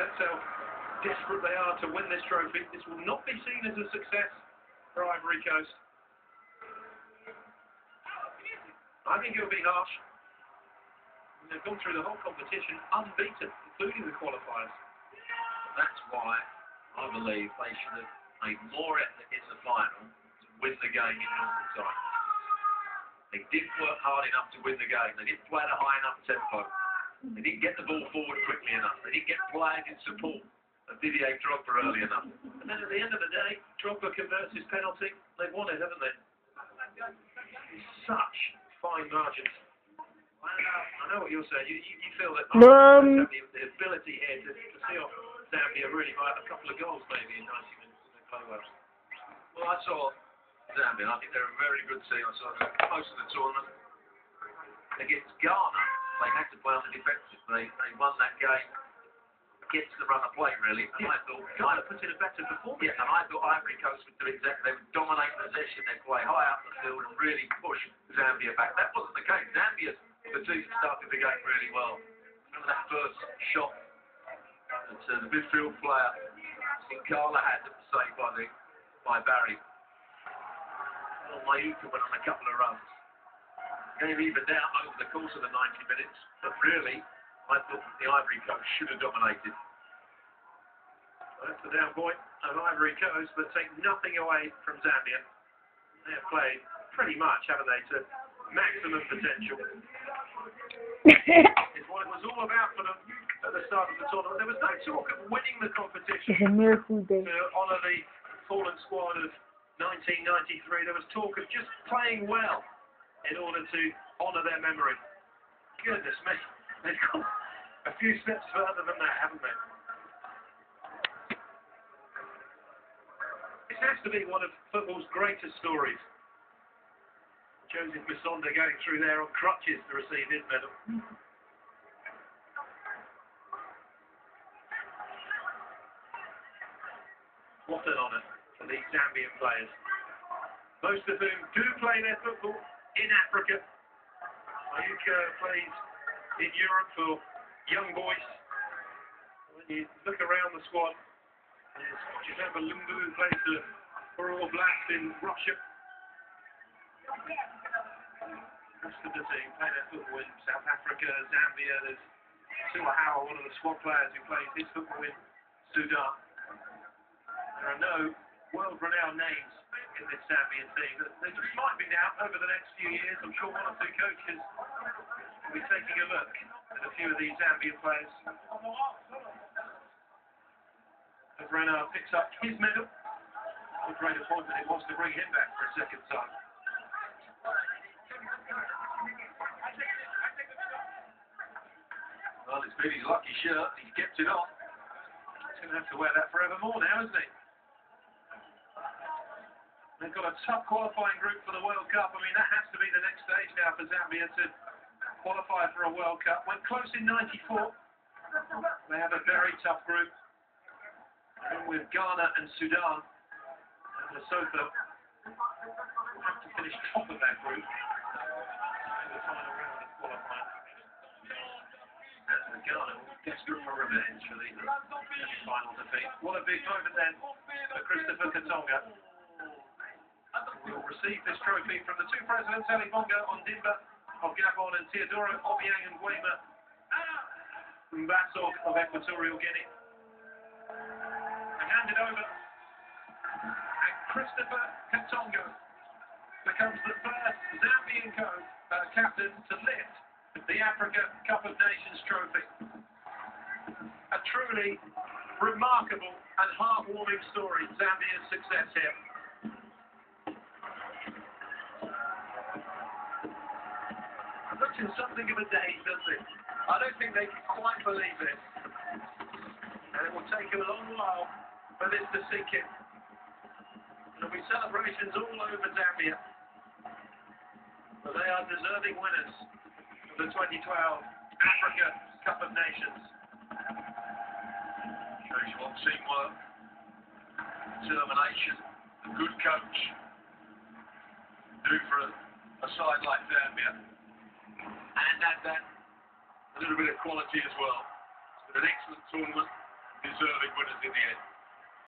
That's how desperate they are to win this trophy. This will not be seen as a success for Ivory Coast. I think it'll be harsh. They've gone through the whole competition unbeaten, including the qualifiers. That's why I believe they should have made more effort in the final to win the game in normal time. They didn't work hard enough to win the game. They didn't play at a high enough tempo. They didn't get the ball forward quickly enough. They didn't get players in support of Didier Drogba early enough. And then at the end of the day, Drogba converts his penalty. They've won it, haven't they? Such fine margins. I know what you're saying. You feel that have the ability here to see off Zambia really by a couple of goals maybe in 90 minutes in the close-ups. Well, I saw Zambia. I think they're a very good team. I saw most of the tournament. Against Ghana, they had to play on the defensive. They won that game against the run of play, really. And I thought Ghana put in a better performance. Yeah, and I thought Ivory Coast would do exactly. They would dominate possession. They'd play high up the field and really push Zambia back. That wasn't the case. Zambia, the team started the game really well. Remember that first shot that the midfield player Sinkala had that was saved by Barry. Mayuka went on a couple of runs. Game evened out over the course of the 90 minutes, but really, I thought the Ivory Coast should have dominated. Well, that's the down point of Ivory Coast, but take nothing away from Zambia. They have played pretty much, haven't they, to maximum potential. It's what it was all about for them at the start of the tournament. There was no talk of winning the competition It's a miracle day. to honour the fallen squad of 1993. There was talk of just playing well in order to honour their memory. Goodness me, they've gone a few steps further than that, haven't they? This has to be one of football's greatest stories. Joseph Musonda going through there on crutches to receive his medal. What an honour for these Zambian players. Most of whom do play their football in Africa. Mayuka plays in Europe for young boys. When you look around the squad, there's Giuseppe Lumbu who plays for All Blacks in Russia. Most of the team play their football in South Africa, Zambia. There's Suahawa, one of the squad players who plays his football in Sudan. There are no world-renowned names in this Zambian team. There just might be now over the next few years. I'm sure one or two coaches will be taking a look at a few of these Zambian players. As Renard picks up his medal, what a great appointment it was to bring him back for a second time. Well, it's been his lucky shirt. He's kept it on. He's going to have to wear that forevermore now, isn't he? They've got a tough qualifying group for the World Cup. I mean, that has to be the next stage now for Zambia to qualify for a World Cup. Went close in '94. They have a very tough group. And with Ghana and Sudan and Lesotho, will have to finish top of that group in the final round of qualifying. And Ghana desperate for revenge for the final defeat. What a big moment then for Christopher Katonga. We'll receive this trophy from the two presidents, Ali Bongo Ondimba of Gabon and Teodoro Obiang Nguema Mbassog of Equatorial Guinea. And hand it over. And Christopher Katonga becomes the first Zambian captain to lift the Africa Cup of Nations trophy. A truly remarkable and heartwarming story, Zambia's success here. Looks in something of a daze, doesn't it? I don't think they can quite believe this. And it will take a long while for this to sink in. There'll be celebrations all over Zambia. But they are deserving winners of the 2012 Africa Cup of Nations. Shows you what teamwork, determination, a good coach do for a side like Zambia. And add that a little bit of quality as well. It's been an excellent tournament. deserving winners in the end.